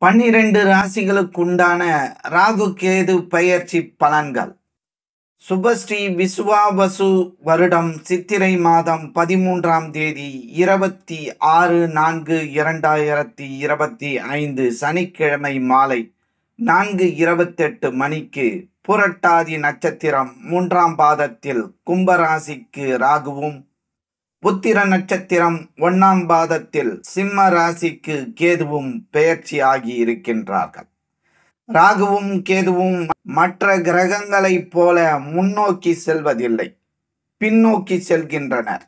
12 ராசிகளுக்குண்டான ராகு கேது பெயர்ச்சி பலன்கள். சுபஸ்ரீ விசுவாவசு வருடம் சித்திரை மாதம் 13ஆம் தேதி 26/4/2025 சனிக்கிழமை மாலை 4:28 மணிக்கு புரட்டாதி நட்சத்திரம் 3ஆம் பாதத்தில் கும்பராசிக்கு ராகுவும், புத்திர நட்சத்திரம் 1ஆம் பாதத்தில் சிம்ம ராசிக்கு கேதுவும் பெயர்ச்சி ஆகி இருக்கின்றார்கள். ராகுவும் கேதுவும் மற்ற கிரகங்களைப் போல முன்னோக்கி செல்வதில்லை, பின்னோக்கி செல்கின்றனர்.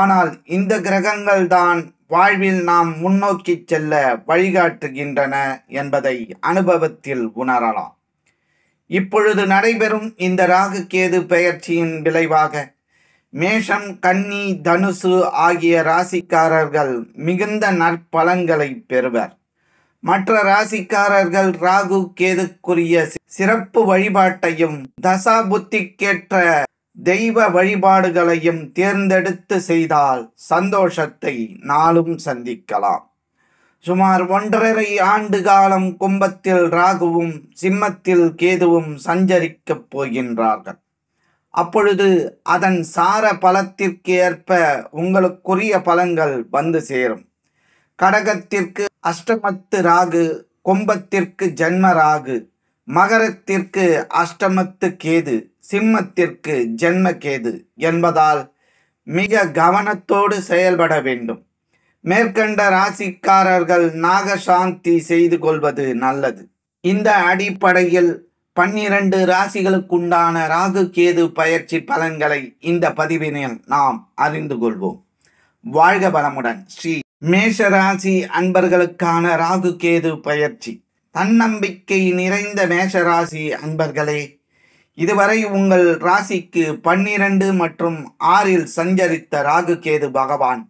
ஆனால் இந்த கிரகங்கள் தான் வாழ்வில் நாம் முன்னோக்கி செல்ல வழிகாட்டுகின்றன என்பதை அனுபவத்தில் உணரலாம். இப்பொழுது நடைபெறும் இந்த ராகு கேது பெயர்ச்சியின் விளைவாக மேஷம், கன்னி, தனுசு ஆகிய ராசிக்காரர்கள் மிகுந்த நற்பலன்களை பெறுவர். மற்ற ராசிக்காரர்கள் ராகு கேதுக்குரிய சிறப்பு வழிபாட்டையும் தசா புத்திக்கேற்ற தெய்வ வழிபாடுகளையும் தேர்ந்தெடுத்து செய்தால் சந்தோஷத்தை நாளும் சந்திக்கலாம். சுமார் 1.5 ஆண்டு காலம் கும்பத்தில் ராகுவும் சிம்மத்தில் கேதுவும் சஞ்சரிக்கப் போகின்றார்கள். அப்பொழுது அதன் சார பலத்திற்கு ஏற்ப உங்களுக்குரிய பலன்கள் வந்து சேரும். கடகத்திற்கு அஷ்டமத்து ராகு, கும்பத்திற்கு ஜன்ம ராகு, மகரத்திற்கு அஷ்டமத்து கேது, சிம்மத்திற்கு ஜென்ம கேது என்பதால் மிக கவனத்தோடு செயல்பட வேண்டும். மேற்கண்ட ராசிக்காரர்கள் நாகசாந்தி செய்து கொள்வது நல்லது. இந்த அடிப்படையில் 12 ராசிகளுக்குண்டான ராகு கேது பயிற்சி பலன்களை இந்த பதிவினில் நாம் அறிந்து கொள்வோம். வாழ்க வளமுடன். ஸ்ரீ மேஷராசி அன்பர்களுக்கான ராகு கேது பயிற்சி. தன்னம்பிக்கை நிறைந்த மேஷராசி அன்பர்களே, இதுவரை உங்கள் ராசிக்கு 12 மற்றும் 6இல் சஞ்சரித்த ராகு கேது பகவான்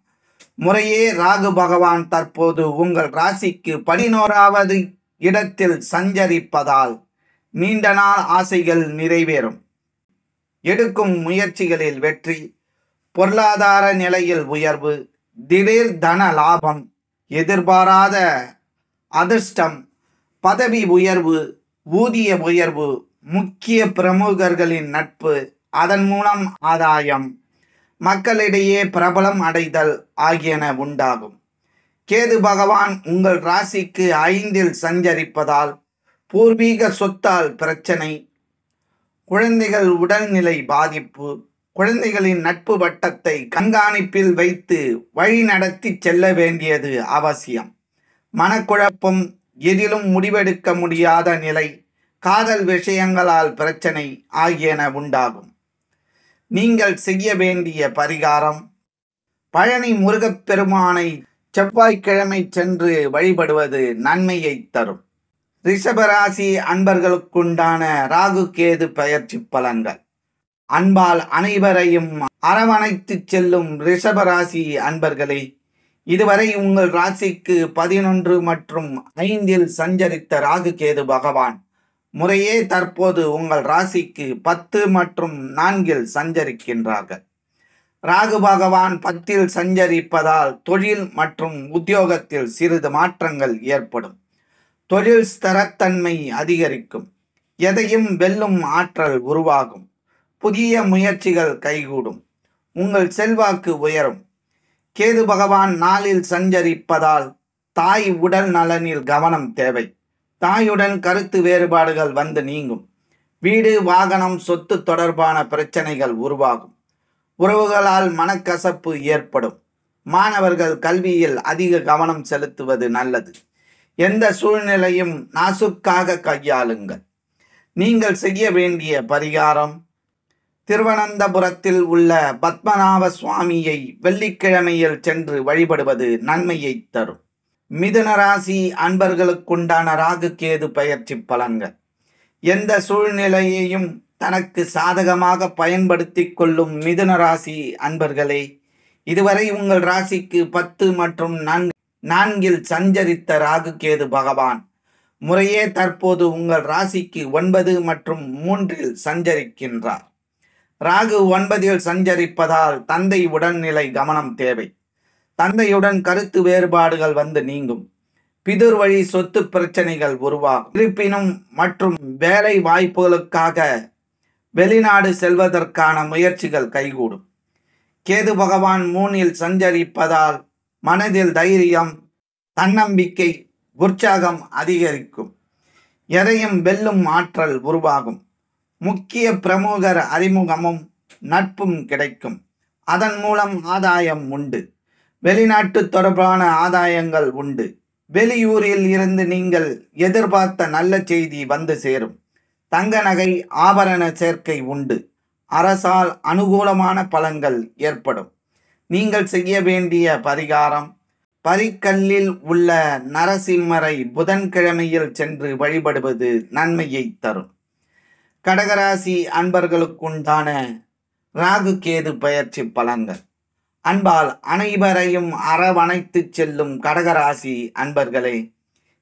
முறையே ராகு பகவான் தற்போது உங்கள் ராசிக்கு 11வது இடத்தில் சஞ்சரிப்பதால் நீண்ட நாள் ஆசைகள் நிறைவேறும். எடுக்கும் முயற்சிகளில் வெற்றி, பொருளாதார நிலையில் உயர்வு, திடீர் தன லாபம், எதிர்பாராத அதிர்ஷ்டம், பதவி உயர்வு, ஊதிய உயர்வு, முக்கிய பிரமுகர்களின் நட்பு, அதன் மூலம் ஆதாயம், மக்களிடையே பிரபலம் அடைதல் ஆகியன உண்டாகும். கேது பகவான் உங்கள் ராசிக்கு 5இல் சஞ்சரிப்பதால் பூர்வீக சொத்தால் பிரச்சனை, குழந்தைகள் உடல்நிலை பாதிப்பு, குழந்தைகளின் நட்பு வட்டத்தை கண்காணிப்பில் வைத்து வழி நடத்தி செல்ல வேண்டியது அவசியம். மனக்குழப்பம், எதிலும் முடிவெடுக்க முடியாத நிலை, காதல் விஷயங்களால் பிரச்சனை ஆகியன உண்டாகும். நீங்கள் செய்ய வேண்டிய பரிகாரம்: பழனி முருகப்பெருமானை செவ்வாய்க்கிழமை சென்று வழிபடுவது நன்மையை தரும். ரிஷபராசி அன்பர்களுக்குண்டான ராகு கேது பெயர்ச்சி பலன்கள். அன்பால் அனைவரையும் அரவணைத்து செல்லும் ரிஷபராசி அன்பர்களே, இதுவரை உங்கள் ராசிக்கு 11 மற்றும் 5இல் சஞ்சரித்த ராகு கேது பகவான் முறையே தற்போது உங்கள் ராசிக்கு 10 மற்றும் 4இல் சஞ்சரிக்கின்றார்கள். ராகு பகவான் 10இல் சஞ்சரிப்பதால் தொழில் மற்றும் உத்தியோகத்தில் சிறிது மாற்றங்கள் ஏற்படும். தொழில் ஸ்திரத்தன்மை அதிகரிக்கும். எதையும் வெல்லும் ஆற்றல் உருவாகும். புதிய முயற்சிகள் கைகூடும். உங்கள் செல்வாக்கு உயரும். கேது பகவான் 4இல் சஞ்சரிப்பதால் தாய் உடல் நலனில் கவனம் தேவை. தாயுடன் கருத்து வேறுபாடுகள் வந்து நீங்கும். வீடு, வாகனம், சொத்து தொடர்பான பிரச்சனைகள் உருவாகும். உறவுகளால் மனக்கசப்பு ஏற்படும். மாணவர்கள் கல்வியில் அதிக கவனம் செலுத்துவது நல்லது. எந்த சூழ்நிலையும் நாசுக்காக கையாளுங்கள். நீங்கள் செய்ய வேண்டிய பரிகாரம்: திருவனந்தபுரத்தில் உள்ள பத்மநாப சுவாமியை வெள்ளிக்கிழமையில் சென்று வழிபடுவது நன்மையை தரும். மிதுன ராசி அன்பர்களுக்குண்டான ராகு கேது பெயர்ச்சி பலன்கள். எந்த சூழ்நிலையையும் தனக்கு சாதகமாக பயன்படுத்தி கொள்ளும் மிதுன ராசி அன்பர்களே, இதுவரை உங்கள் ராசிக்கு 10 மற்றும் 4இல் சஞ்சரித்த ராகு கேது பகவான் முறையே தற்போது உங்கள் ராசிக்கு 9 மற்றும் 3இல் சஞ்சரிக்கின்றார். ராகு 9இல் சஞ்சரிப்பதால் தந்தை உடல்நிலை கவனம் தேவை. தந்தையுடன் கருத்து வேறுபாடுகள் வந்து நீங்கும். பிதுர் வழி சொத்து பிரச்சனைகள் உருவாகும். இருப்பினும் மற்றும் வேலை வாய்ப்புகளுக்காக வெளிநாடு செல்வதற்கான முயற்சிகள் கைகூடும். கேது பகவான் 3இல் சஞ்சரிப்பதால் மனதில் தைரியம், தன்னம்பிக்கை, உற்சாகம் அதிகரிக்கும். எதையும் வெல்லும் ஆற்றல் உருவாகும். முக்கிய பிரமுகர் அறிமுகமும் நட்பும் கிடைக்கும். அதன் மூலம் ஆதாயம் உண்டு. வெளிநாட்டு தொடர்பான ஆதாயங்கள் உண்டு. வெளியூரில் இருந்து நீங்கள் எதிர்பார்த்த நல்ல செய்தி வந்து சேரும். தங்க நகை ஆபரண சேர்க்கை உண்டு. அரசால் அனுகூலமான பலன்கள் ஏற்படும். நீங்கள் செய்ய வேண்டிய பரிகாரம், பரிக்கல்லில் உள்ள நரசிம்மரை புதன்கிழமையில் சென்று வழிபடுவது நன்மையை தரும். கடகராசி அன்பர்களுக்குண்டான ராகு கேது பெயர்ச்சி பலன்கள். அன்பால் அனைவரையும் அரவணைத்து செல்லும் கடகராசி அன்பர்களே,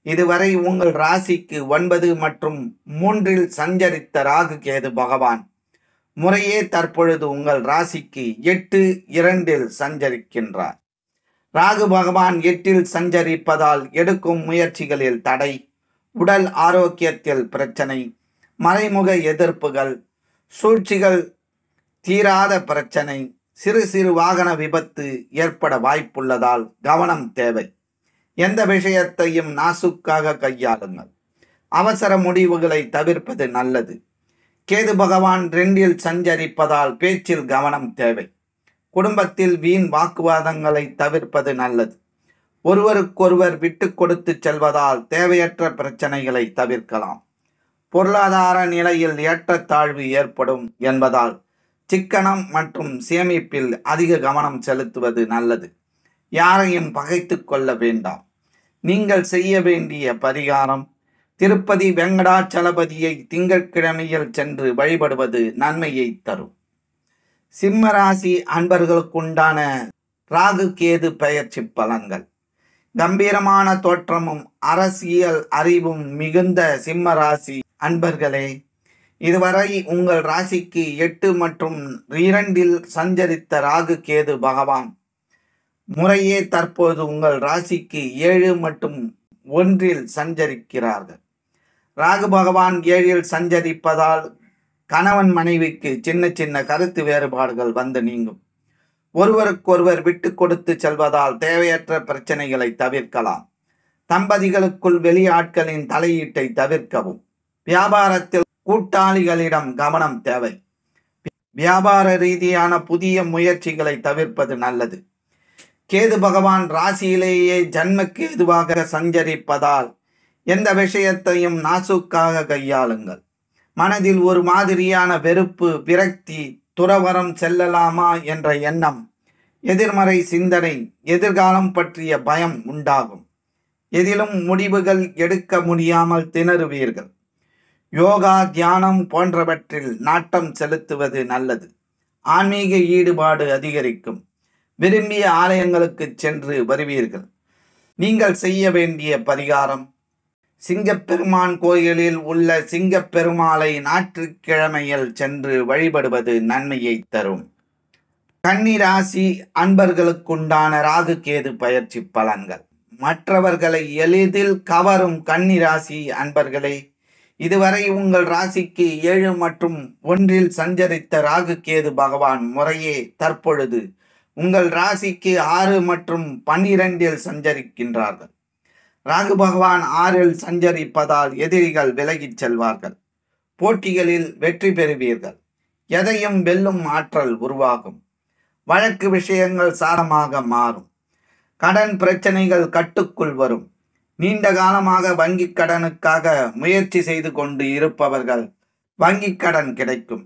இதுவரை உங்கள் ராசிக்கு 9 மற்றும் 3இல் சஞ்சரித்த ராகு கேது பகவான் முறையே தற்பொழுது உங்கள் ராசிக்கு 8, 2இல் சஞ்சரிக்கின்றார். ராகு பகவான் 8இல் சஞ்சரிப்பதால் எடுக்கும் முயற்சிகளில் தடை, உடல் ஆரோக்கியத்தில் பிரச்சனை, மறைமுக எதிர்ப்புகள், சூழ்ச்சிகள், தீராத பிரச்சனை, சிறு சிறு வாகன விபத்து ஏற்பட வாய்ப்புள்ளதால் கவனம் தேவை. எந்த விஷயத்தையும் நாசுக்காக கையாளுங்கள். அவசர முடிவுகளை தவிர்ப்பது நல்லது. கேது பகவான் 2இல் சஞ்சரிப்பதால் பேச்சில் கவனம் தேவை. குடும்பத்தில் வீண் வாக்குவாதங்களை தவிர்ப்பது நல்லது. ஒருவருக்கொருவர் விட்டு கொடுத்து செல்வதால் தேவையற்ற பிரச்சனைகளை தவிர்க்கலாம். பொருளாதார நிலையில் ஏற்றத்தாழ்வு ஏற்படும் என்பதால் சிக்கனம் மற்றும் சேமிப்பில் அதிக கவனம் செலுத்துவது நல்லது. யாரையும் பகைத்து கொள்ள வேண்டாம். நீங்கள் செய்ய வேண்டிய பரிகாரம், திருப்பதி வெங்கடாச்சலபதியை திங்கட்கிழமையில் சென்று வழிபடுவது நன்மையை தரும். சிம்மராசி அன்பர்களுக்குண்டான ராகு கேது பெயர்ச்சி பலன்கள். கம்பீரமான தோற்றமும் அரசியல் அறிவும் மிகுந்த சிம்மராசி அன்பர்களே, இதுவரை உங்கள் ராசிக்கு 8 மற்றும் 2இல் சஞ்சரித்த ராகு கேது பகவான் முறையே தற்போது உங்கள் ராசிக்கு 7 மற்றும் 1இல் சஞ்சரிக்கிறார்கள். ராகு பகவான் 7இல் சஞ்சரிப்பதால் கணவன் மனைவிக்கு சின்ன சின்ன கருத்து வேறுபாடுகள் வந்து நீங்கும். ஒருவருக்கொருவர் விட்டு கொடுத்து செல்வதால் தேவையற்ற பிரச்சனைகளை தவிர்க்கலாம். தம்பதிகளுக்குள் வெளியாட்களின் தலையீட்டை தவிர்க்கவும். வியாபாரத்தில் கூட்டாளிகளிடம் கவனம் தேவை. வியாபார ரீதியான புதிய முயற்சிகளை தவிர்ப்பது நல்லது. கேது பகவான் ராசியிலேயே ஜன்ம கேதுவாக சஞ்சரிப்பதால் எந்த விஷயத்தையும் நாசுக்காக கையாளுங்கள். மனதில் ஒரு மாதிரியான வெறுப்பு, விரக்தி, துறவரம் செல்லலாமா என்ற எண்ணம், எதிர்மறை சிந்தனை, எதிர்காலம் பற்றிய பயம் உண்டாகும். எதிலும் முடிவுகள் எடுக்க முடியாமல் திணறுவீர்கள். யோகா, தியானம் போன்றவற்றில் நாட்டம் செலுத்துவது நல்லது. ஆன்மீக ஈடுபாடு அதிகரிக்கும். விரும்பிய ஆலயங்களுக்கு சென்று வருவீர்கள். நீங்கள் செய்ய வேண்டிய பரிகாரம், சிங்கப்பெருமான் கோயிலில் உள்ள சிங்கப்பெருமாளை ஞாயிற்றுக்கிழமையில் சென்று வழிபடுவது நன்மையை தரும். கன்னிராசி அன்பர்களுக்குண்டான ராகு கேது பெயர்ச்சி பலன்கள். மற்றவர்களை எளிதில் கவரும் கன்னிராசி அன்பர்களே, இதுவரை உங்கள் ராசிக்கு 7 மற்றும் 1இல் சஞ்சரித்த ராகு கேது பகவான் முறையே தற்பொழுது உங்கள் ராசிக்கு 6 மற்றும் 12இல் சஞ்சரிக்கின்றார்கள். ராகு பகவான் 6இல் சஞ்சரிப்பதால் எதிரிகள் விலகிச் செல்வார்கள். போட்டிகளில் வெற்றி பெறுவீர்கள். எதையும் வெல்லும் ஆற்றல் உருவாகும். வழக்கு விஷயங்கள் சாதகமாக மாறும். கடன் பிரச்சனைகள் கட்டுக்குள் வரும். நீண்ட காலமாக வங்கிக் கடனுக்காக முயற்சி செய்து கொண்டு இருப்பவர்கள் வங்கிக் கடன் கிடைக்கும்.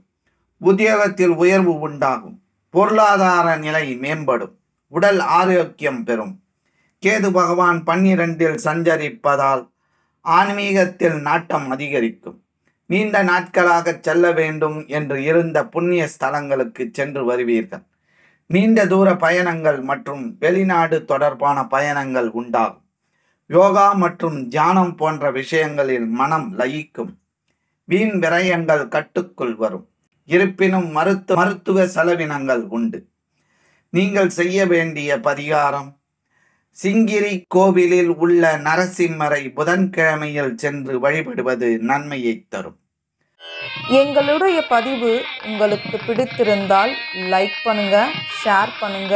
உத்தியோகத்தில் உயர்வு உண்டாகும். பொருளாதார நிலை மேம்படும். உடல் ஆரோக்கியம் பெறும். கேது பகவான் 12இல் சஞ்சரிப்பதால் ஆன்மீகத்தில் நாட்டம் அதிகரிக்கும். நீண்ட நாட்களாக செல்ல வேண்டும் என்று இருந்த புண்ணிய ஸ்தலங்களுக்கு சென்று வருவீர்கள். நீண்ட தூர பயணங்கள் மற்றும் வெளிநாடு தொடர்பான பயணங்கள் உண்டாகும். யோகா மற்றும் தியானம் போன்ற விஷயங்களில் மனம் லயிக்கும். வீண் விரயங்கள் கட்டுக்குள் வரும். இருப்பினும் மருத்துவ செலவினங்கள் உண்டு. நீங்கள் செய்ய வேண்டிய பரிகாரம், சிங்கிரி கோவிலில் உள்ள நரசிம்மரை புதன்கிழமையில் சென்று வழிபடுவது நன்மையை தரும். எங்களுடைய பதிவு உங்களுக்கு பிடித்திருந்தால் லைக் பண்ணுங்க, ஷேர் பண்ணுங்க.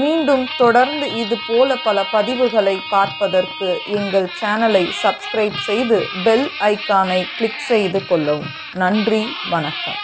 மீண்டும் தொடர்ந்து இது போல பல பதிவுகளை பார்ப்பதற்கு எங்கள் சேனலை சப்ஸ்கிரைப் செய்து பெல் ஐக்கானை கிளிக் செய்து கொள்ளவும். நன்றி, வணக்கம்.